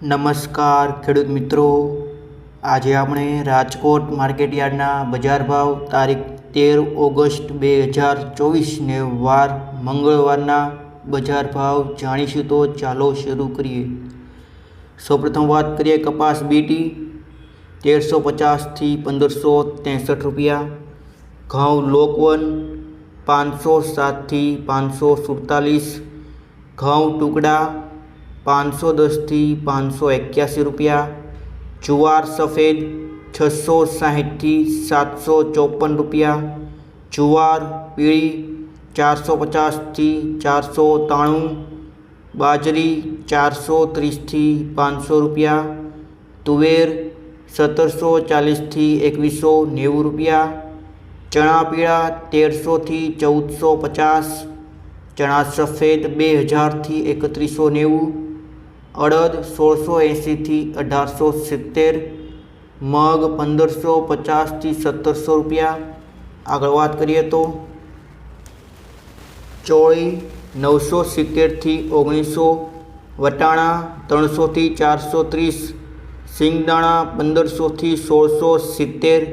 નમસ્કાર ખેડૂત મિત્રો, આજે આપણે રાજકોટ માર્કેટયાર્ડના બજાર ભાવ તારીખ 13 ઓગસ્ટ 2024ને વાર મંગળવારના બજાર ભાવ જાણીશું. તો ચાલો શરૂ કરીએ. સૌપ્રથમ વાત કરીએ કપાસ બીટી 1350થી 1563 રૂપિયા, ઘઉં લોકવન 507થી 547, ઘઉં ટુકડા 510થી 581 રૂપિયા, જુવાર સફેદ 660થી 754 રૂપિયા, જુવાર પીળી 450થી 493, બાજરી 430થી 500 રૂપિયા, તુવેર 1740થી 2190 રૂપિયા, ચણા પીળા 1300થી 1450, ચણા સફેદ 2000થી 3190, અડદ 1680થી 1870, મગ 1550થી 1700 રૂપિયા. આગળ વાત કરીએ તો ચોળી 970થી 1900, વટાણા 300થી 430, સિંગદાણા 1500થી 1670,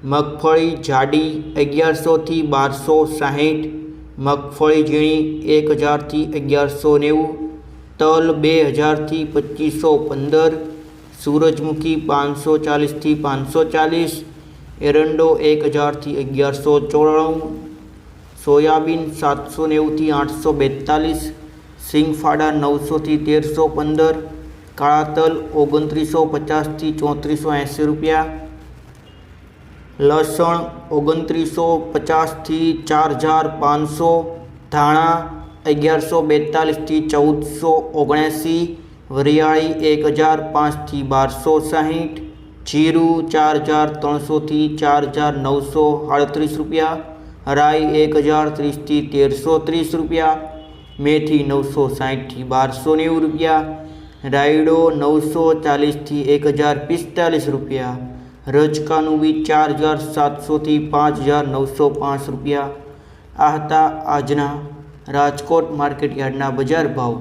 મગફળી જાડી 1100થી 1260, મગફળી ઝીણી 1000થી 1190, તલ 2000થી 2515, સૂરજમુખી 540થી 540, એરંડો 1000થી 1194, સોયાબીન 790થી 842, સિંગફાડા 900થી 1315, કાળા તલ 2950થી 3480 રૂપિયા, લસણ 2950થી 4500, ધાણા 1142થી 1479, વરિયાળી 1005થી 1260, જીરું 4300થી 4938 રૂપિયા, રાઈ 1030થી 1330 રૂપિયા, મેથી 960થી 1290 રૂપિયા, રાયડો 940થી 1045 રૂપિયા, રજકાનું બી 4700થી 5905 રૂપિયા. આ હતા આજના રાજકોટ માર્કેટયાર્ડના બજાર ભાવ.